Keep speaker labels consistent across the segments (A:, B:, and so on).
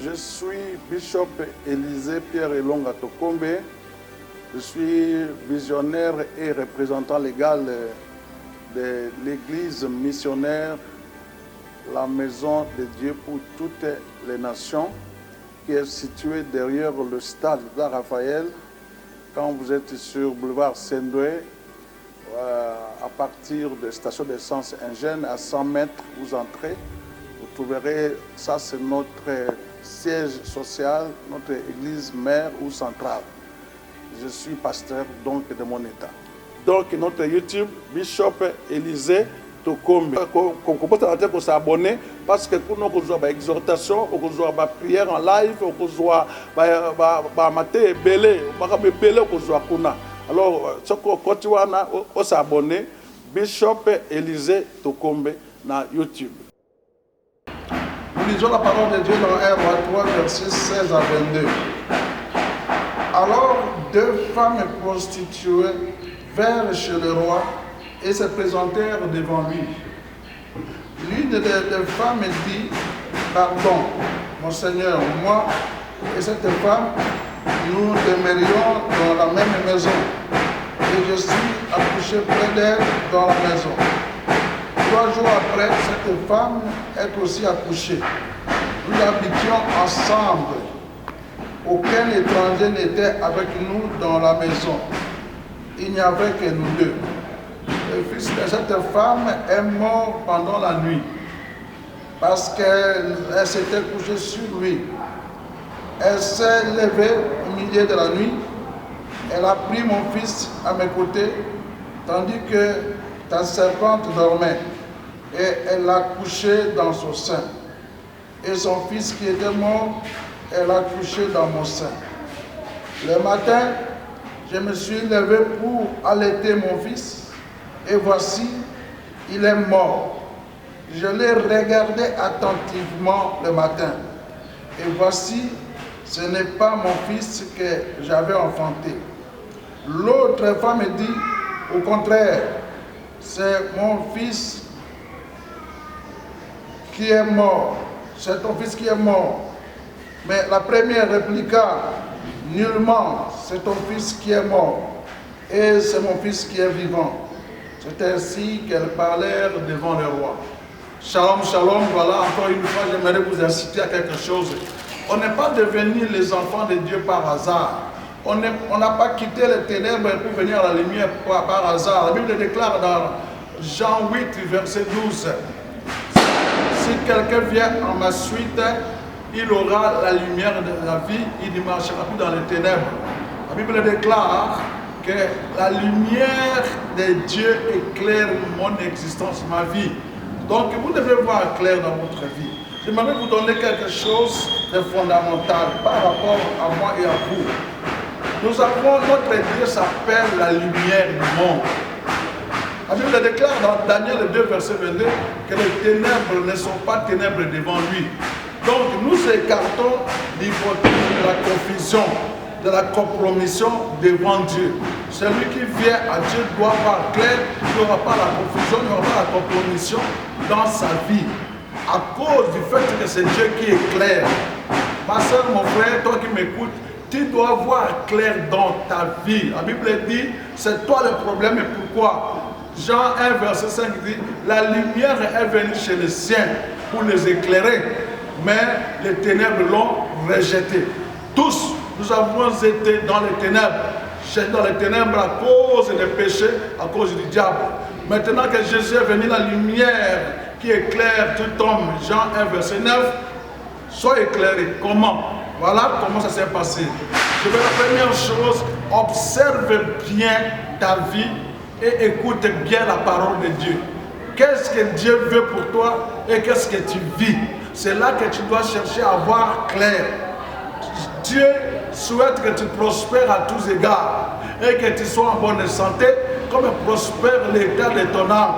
A: Je suis Bishop Élisée Pierre Elonga Tokombe. Je suis visionnaire et représentant légal de l'église missionnaire, la Maison de Dieu pour toutes les nations, qui est située derrière le stade d'Araphaël. Quand vous êtes sur boulevard Sendoué, à partir de la station d'essence Ingène, à 100 mètres, vous entrez. Vous trouverez, ça c'est notre siège social, notre église mère ou centrale. Je suis pasteur donc de mon état. Donc notre YouTube, Bishop Élisée Tokombe. Qu'on peut s'abonner parce que pour nous, on a une exhortation, on a une prière en live, on a maté belé, on a belé, on a. Alors, ce qu'on continue à s'abonner, Bishop Élisée Tokombe na YouTube.
B: Nous lisons la parole de Dieu dans 1 Roi 3, versets 16 à 22. Alors, deux femmes prostituées vinrent chez le roi et se présentèrent devant lui. L'une des femmes dit, « Pardon, mon Seigneur, moi et cette femme, nous demeurions dans la même maison, et je suis accouché près d'elle dans la maison. 3 jours après, cette femme est aussi accouchée. Nous habitions ensemble. Aucun étranger n'était avec nous dans la maison. Il n'y avait que nous deux. Le fils de cette femme est mort pendant la nuit parce qu'elle s'était couchée sur lui. Elle s'est levée au milieu de la nuit. Elle a pris mon fils à mes côtés tandis que ta servante dormait et elle l'a couché dans son sein. Et son fils qui était mort, elle l'a couché dans mon sein. Le matin, je me suis levé pour allaiter mon fils et voici, il est mort. Je l'ai regardé attentivement le matin et voici, ce n'est pas mon fils que j'avais enfanté. L'autre femme me dit, au contraire, c'est mon fils qui est mort. C'est ton fils qui est mort. Mais la première répliqua, nullement, c'est ton fils qui est mort. Et c'est mon fils qui est vivant. C'est ainsi qu'elles parlèrent devant le roi. Shalom, shalom, voilà, encore une fois, j'aimerais vous inciter à quelque chose. On n'est pas devenus les enfants de Dieu par hasard. On n'a pas quitté les ténèbres pour venir à la lumière par hasard. La Bible déclare dans Jean 8, verset 12, si quelqu'un vient en ma suite, il aura la lumière de la vie, il ne marchera plus dans les ténèbres. La Bible déclare que la lumière de Dieu éclaire mon existence, ma vie. Donc vous devez voir clair dans votre vie. J'aimerais vous donner quelque chose de fondamental par rapport à moi et à vous. Nous avons, notre Dieu s'appelle la lumière du monde. La Bible déclare dans Daniel 2, verset 22, que les ténèbres ne sont pas ténèbres devant lui. Donc nous écartons l'hypothèse de la confusion, de la compromission devant Dieu. Celui qui vient à Dieu doit voir clair, il n'y aura pas la confusion, il n'y aura pas la compromission dans sa vie. À cause du fait que c'est Dieu qui est clair. Ma soeur, mon frère, toi qui m'écoutes, tu dois voir clair dans ta vie. La Bible dit, c'est toi le problème et pourquoi? Jean 1, verset 5 dit, la lumière est venue chez les siens pour les éclairer, mais les ténèbres l'ont rejeté. Tous, nous avons été dans les ténèbres, dans les ténèbres à cause des péchés, à cause du diable. Maintenant que Jésus est venu, la lumière qui éclaire tout homme, Jean 1, verset 9, sois éclairé. Comment? Voilà comment ça s'est passé. Je veux la première chose, observe bien ta vie et écoute bien la parole de Dieu. Qu'est-ce que Dieu veut pour toi et qu'est-ce que tu vis? C'est là que tu dois chercher à voir clair. Dieu souhaite que tu prospères à tous égards et que tu sois en bonne santé comme prospère l'état de ton âme.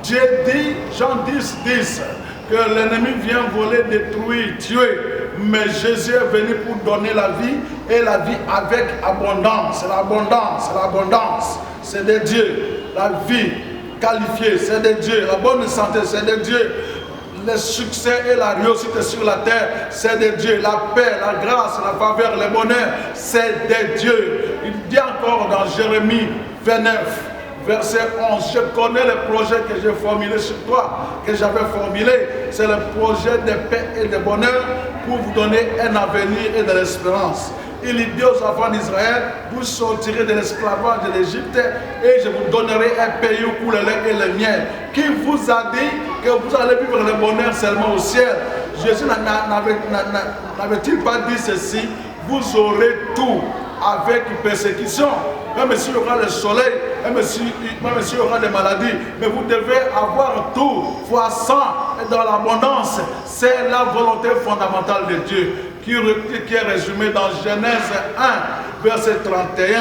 B: Dieu dit, Jean 10, 10, que l'ennemi vient voler, détruire, tuer. Mais Jésus est venu pour donner la vie et la vie avec abondance. L'abondance, l'abondance, c'est de Dieu. La vie qualifiée, c'est de Dieu. La bonne santé, c'est de Dieu. le succès et la réussite sur la terre, c'est de Dieu. La paix, la grâce, la faveur, le bonheur, c'est de Dieu. Il dit encore dans Jérémie 29, verset 11, je connais le projet que j'ai formulé sur toi, que j'avais formulé. C'est le projet de paix et de bonheur pour vous donner un avenir et de l'espérance. Il dit aux enfants d'Israël, vous sortirez de l'esclavage de l'Égypte et je vous donnerai un pays où coule le lait et le miel. Qui vous a dit que vous allez vivre le bonheur seulement au ciel? Jésus n'avait-il pas dit ceci? Vous aurez tout avec persécution. Même s'il y aura le soleil, même s'il y aura des maladies, mais vous devez avoir tout, fois 100 et dans l'abondance. C'est la volonté fondamentale de Dieu qui est résumée dans Genèse 1, verset 31.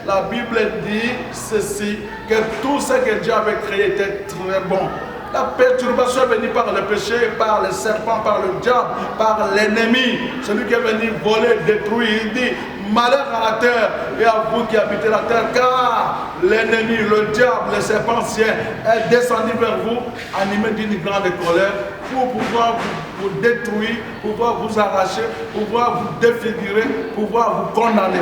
B: La Bible dit ceci, que tout ce que Dieu avait créé était très bon. La perturbation est venue par le péché, par le serpent, par le diable, par l'ennemi. Celui qui est venu voler, détruire. Il dit, malheur à la terre et à vous qui habitez la terre, car l'ennemi, le diable, le serpent ancien est descendu vers vous, animé d'une grande colère, pour pouvoir vous détruire, pouvoir vous arracher, pouvoir vous défigurer, pouvoir vous condamner.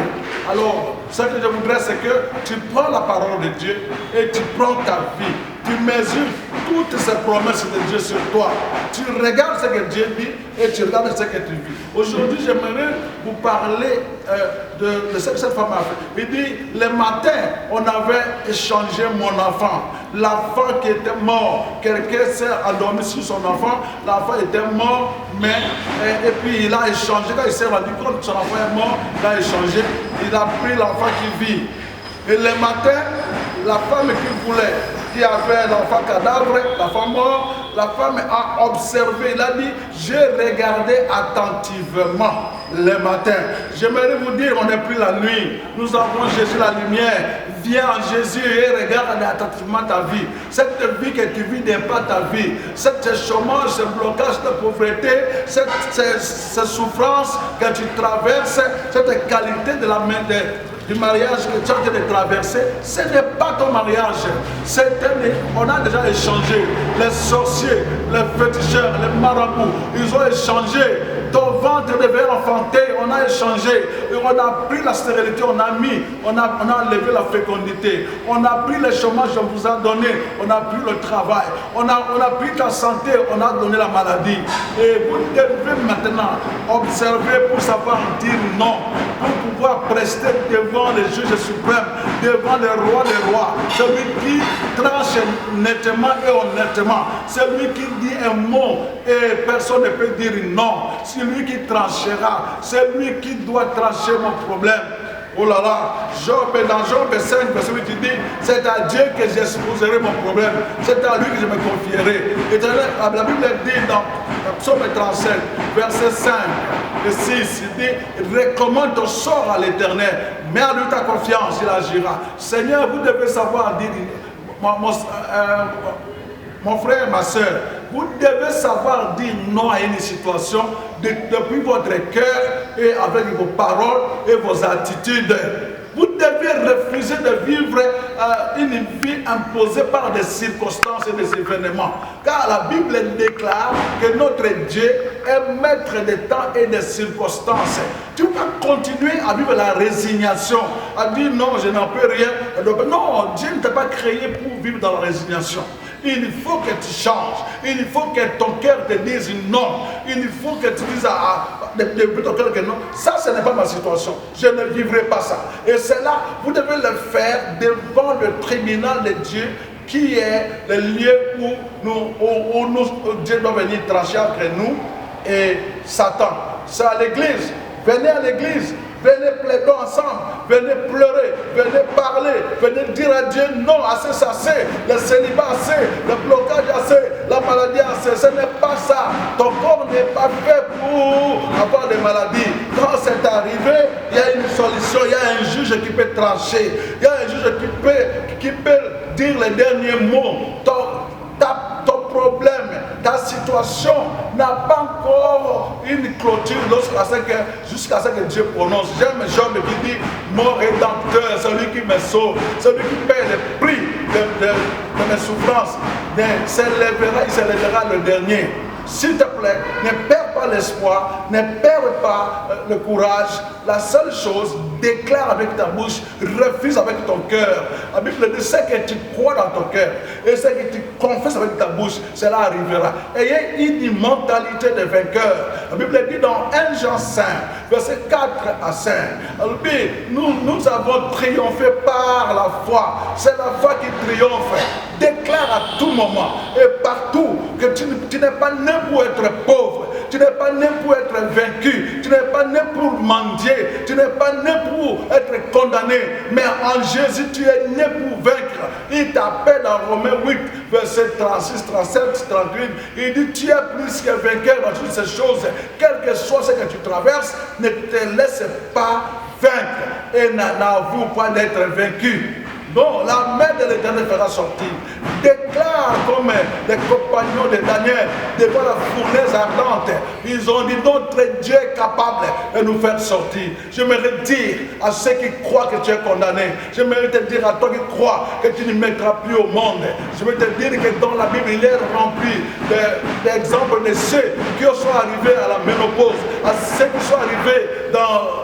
B: Alors, ce que je voudrais, c'est que tu prends la parole de Dieu et tu prends ta vie. Tu mesures toutes ces promesses de Dieu sur toi. Tu regardes ce que Dieu dit et tu regardes ce que tu vis. Aujourd'hui, j'aimerais vous parler de ce que cette femme a fait. Il dit, le matin, on avait échangé mon enfant. L'enfant qui était mort, quelqu'un s'est endormi sur son enfant. L'enfant était mort, mais et puis il a échangé. Quand il s'est rendu compte que son enfant est mort, il a échangé. Il a pris l'enfant qui vit. Et le matin, la femme qui voulait, qui avait l'enfant cadavre, l'enfant mort, la femme a observé, il a dit, j'ai regardé attentivement le matin. J'aimerais vous dire, on n'est plus la nuit, nous avons Jésus la lumière. Viens en Jésus et regarde attentivement ta vie. Cette vie que tu vis n'est pas ta vie. Cette chômage, ce blocage de pauvreté, cette souffrance que tu traverses, cette qualité de la main du mariage que tu as de traverser, ce n'est pas ton mariage. On a déjà échangé. Les sorciers, les féticheurs, les marabouts, ils ont échangé. Ton ventre devait enfanter, on a échangé. Et on a pris la stérilité, on a enlevé la fécondité. On a pris le chômage qu'on vous a donné, on a pris le travail. On a pris ta santé, on a donné la maladie. Et vous devez maintenant observer pour savoir dire non, pour pouvoir prester devant les juges suprêmes, devant le roi des rois. Celui qui tranche nettement et honnêtement. Celui qui dit un mot et personne ne peut dire non. Celui qui tranchera, c'est lui qui doit trancher mon problème. Oh là là, dans Job 5, verset 8, il dit, c'est à Dieu que j'exposerai mon problème, c'est à lui que je me confierai. Et la Bible dit dans Psaume 37, verset 5 et 6, il dit, recommande ton sort à l'Éternel, mets à lui ta confiance, il agira. Seigneur, vous devez savoir dire, mon frère, ma soeur, vous devez savoir dire non à une situation depuis votre cœur et avec vos paroles et vos attitudes. Vous devez refuser de vivre une vie imposée par des circonstances et des événements. Car la Bible déclare que notre Dieu est maître des temps et des circonstances. Tu vas continuer à vivre la résignation, à dire non, je n'en peux rien. Non, Dieu ne t'a pas créé pour vivre dans la résignation. Il faut que tu changes. Il faut que ton cœur te dise non. Il faut que tu dises depuis ton cœur que non. Ça, ce n'est pas ma situation. Je ne vivrai pas ça. Et c'est là, vous devez le faire devant le tribunal de Dieu, qui est le lieu où Dieu doit venir trancher entre nous et Satan. C'est à l'église. Venez à l'église. Venez plaider ensemble, venez pleurer, venez parler, venez dire à Dieu non, assez, c'est assez, le célibat assez, le blocage assez, la maladie assez. Ce n'est pas ça. Ton corps n'est pas fait pour avoir des maladies. Quand c'est arrivé, il y a une solution, il y a un juge qui peut trancher, il y a un juge qui peut dire les derniers mots. Ton problème, ta situation n'a pas encore une clôture jusqu'à ce que Dieu prononce. J'aime Job qui dit, mon rédempteur, celui qui me sauve, celui qui paie le prix de mes souffrances, il s'élèvera le dernier. S'il te plaît, ne perds pas l'espoir, ne perds pas le courage. La seule chose, déclare avec ta bouche, refuse avec ton cœur. La Bible dit, ce que tu crois dans ton cœur et ce que tu confesses avec ta bouche, cela arrivera. Ayez une mentalité de vainqueur. La Bible dit dans 1 Jean 5, verset 4 à 5, nous avons triomphé par la foi. C'est la foi qui triomphe. Déclare à tout moment et partout que tu n'es pas né pour être pauvre, tu n'es pas né pour être vaincu, tu n'es pas né pour mendier, tu n'es pas né pour être condamné, mais en Jésus tu es né pour vaincre. Il t'appelle dans Romains 8, verset 36, 37, 38, il dit tu es plus que vainqueur dans toutes ces choses, quel que soit ce que tu traverses, ne te laisse pas vaincre et n'avoue pas d'être vaincu. Donc la main de l'Éternel fera sortir. Déclare comme les compagnons de Daniel devant la fournaise ardente. Ils ont dit notre Dieu est capable de nous faire sortir. J'aimerais dire à ceux qui croient que tu es condamné. J'aimerais te dire à toi qui crois que tu ne mettras plus au monde. Je vais te dire que dans la Bible il est rempli d'exemples de ceux qui sont arrivés à la ménopause, à ceux qui sont arrivés dans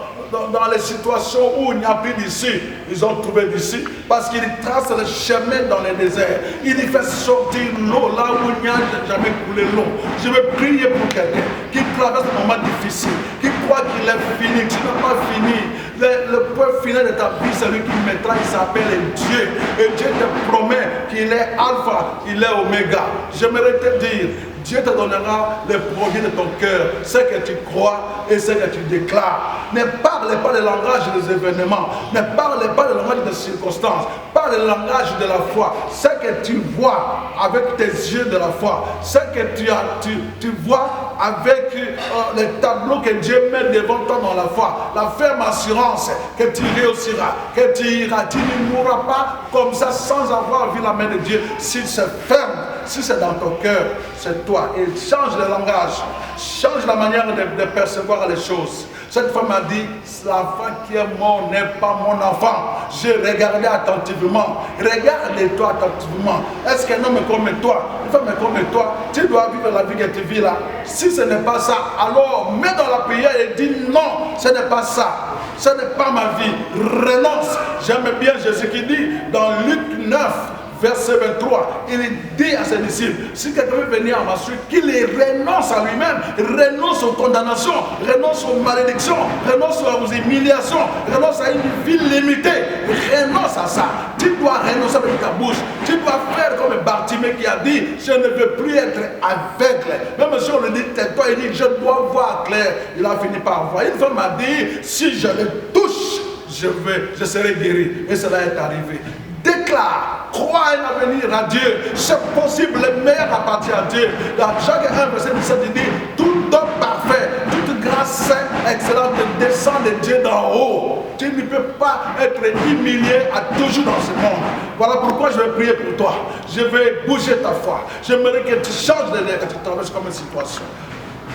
B: les situations où il n'y a plus d'issue. Ils ont trouvé d'issue parce qu'il trace le chemin dans les déserts. Il y fait sortir l'eau là où il n'y a jamais coulé l'eau. Je vais prier pour quelqu'un qui traverse un moment difficile, qui croit qu'il est fini. Tu n'as pas fini. Le point final de ta vie, c'est lui qui mettra, il s'appelle Dieu. Et Dieu te promet qu'il est alpha, il est oméga. J'aimerais te dire, Dieu te donnera les produits de ton cœur, ce que tu crois et ce que tu déclares. Ne parle pas le langage des événements, ne parle pas le langage des circonstances, parle le langage de la foi. Ce que tu vois avec tes yeux de la foi, ce que tu vois avec les tableaux que Dieu met devant toi dans la foi, la ferme assurance que tu réussiras, que tu iras, tu ne mourras pas comme ça sans avoir vu la main de Dieu. Si c'est ferme, si c'est dans ton cœur, c'est toi. Et change le langage, change la manière de percevoir les choses. Cette femme a dit, l'enfant qui est mort n'est pas mon enfant. J'ai regardé attentivement. Regarde-toi attentivement. Est-ce qu'un homme comme toi, une femme comme toi, tu dois vivre la vie que tu vis là? Si ce n'est pas ça, alors mets dans la prière et dis non, ce n'est pas ça. Ce n'est pas ma vie. Renonce. J'aime bien Jésus qui dit dans Luc 9, verset 23, il dit à ses disciples, si quelqu'un veut venir à ma suite, qu'il renonce à lui-même, renonce aux condamnations, renonce aux malédictions, renonce aux humiliations, renonce à une vie limitée, renonce à ça. Tu dois renoncer avec ta bouche, tu dois faire comme Bartimée qui a dit, je ne veux plus être aveugle. Même si on le dit, tais-toi, il dit, je dois voir clair. Il a fini par voir. Une femme m'a dit, si je le touche, je serai guéri. Et cela est arrivé. Déclare, crois un avenir à Dieu. C'est possible, le meilleur appartient à Dieu. Dans Jacques 1, verset 17, il dit, tout don parfait, toute grâce sainte, excellente descend de Dieu d'en haut. Tu ne peux pas être humilié à toujours dans ce monde. Voilà pourquoi je vais prier pour toi. Je vais bouger ta foi. J'aimerais que tu changes de l'air, que tu traverses comme une situation.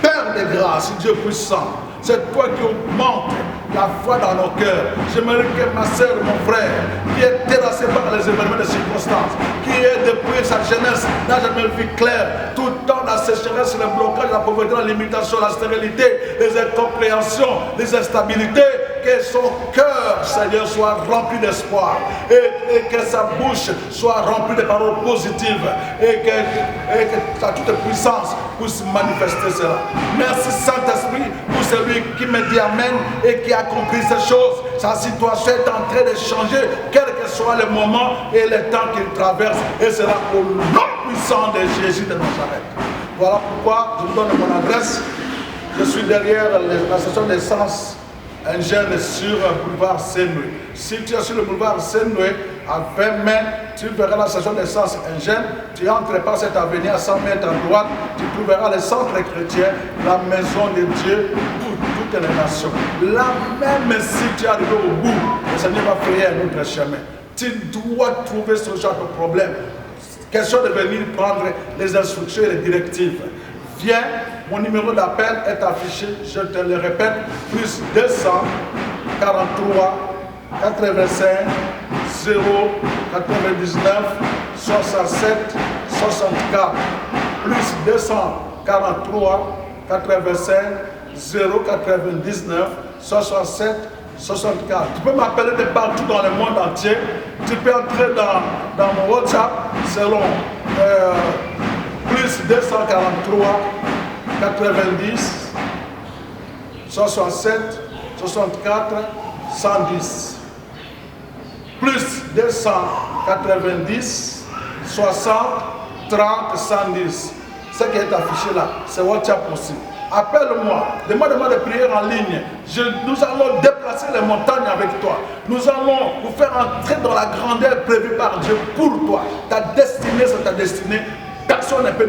B: Père de grâce, Dieu puissant, c'est toi qui augmente la foi dans nos cœurs. J'aimerais que ma soeur, mon frère, qui est terrassé par les événements des circonstances, qui est depuis sa jeunesse, n'a jamais vu clair, tout le temps la sécheresse, le blocage, la pauvreté, la limitation, la stérilité, les incompréhensions, les instabilités, que son cœur, Seigneur, soit rempli d'espoir et que sa bouche soit remplie de paroles positives et que sa toute puissance puisse manifester cela. Merci Saint-Esprit pour celui qui me dit Amen et qui a compris ces choses. Sa situation est en train de changer, quel que soit le moment et le temps qu'il traverse, et cela au nom puissant de Jésus de Nazareth. Voilà pourquoi je vous donne mon adresse. Je suis derrière la station d'essence un jeune sur le boulevard Saint-Louis. Si tu es sur le boulevard Saint-Louis, à 20 mètres, tu verras la station d'essence un jeune. Tu entres par cette avenue à 100 mètres à droite, tu trouveras le centre chrétien, la maison de Dieu pour toutes les nations. Là même si tu es arrivé au bout, le Seigneur va frayer un autre chemin. Tu dois trouver ce genre de problème. Question de venir prendre les instructions et les directives. Viens, mon numéro d'appel est affiché, je te le répète, plus 243 85 0 99 67 64, plus 243 43 85 099 67 64. Tu peux m'appeler de partout dans le monde entier. Tu peux entrer dans mon WhatsApp selon plus 243 90 67 64 110. Plus 290 60 30 110. Ce qui est affiché là, c'est WhatsApp aussi. Appelle-moi, demande-moi de prier en ligne. Nous allons déplacer les montagnes avec toi. Nous allons vous faire entrer dans la grandeur prévue par Dieu pour toi. Ta destinée, c'est ta destinée. Personne ne peut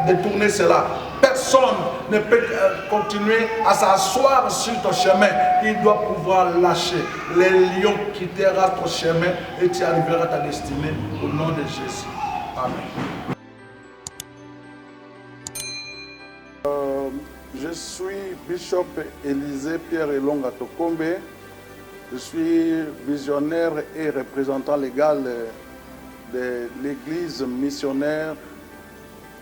B: détourner cela. Personne ne peut continuer à s'asseoir sur ton chemin. Il doit pouvoir lâcher. Les lions quittera ton chemin et tu arriveras à ta destinée au nom de Jésus. Amen.
A: Je suis Bishop Élisée Pierre Elonga Tokombe. Je suis visionnaire et représentant légal de l'église missionnaire,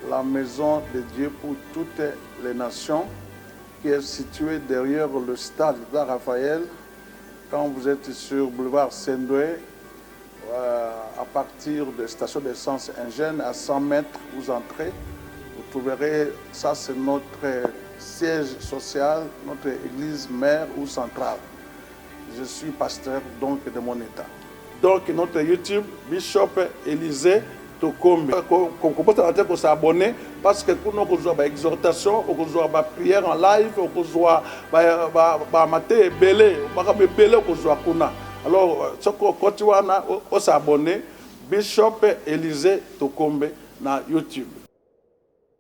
A: la Maison de Dieu pour toutes les nations, qui est située derrière le stade d'Araphaël. Quand vous êtes sur boulevard Sendoué, à partir de station d'essence Ingène, à 100 mètres, vous entrez. Vous trouverez, ça c'est notre siège social, notre église mère ou centrale. Je suis pasteur donc de mon état. Donc notre YouTube, Bishop Élisée Tokombe. Qu'on commence à s'abonner parce que nous avons une exhortation, nous avons une prière en live, nous avons maté belé, alors si on continue à s'abonner, Bishop Élisée Tokombe na YouTube.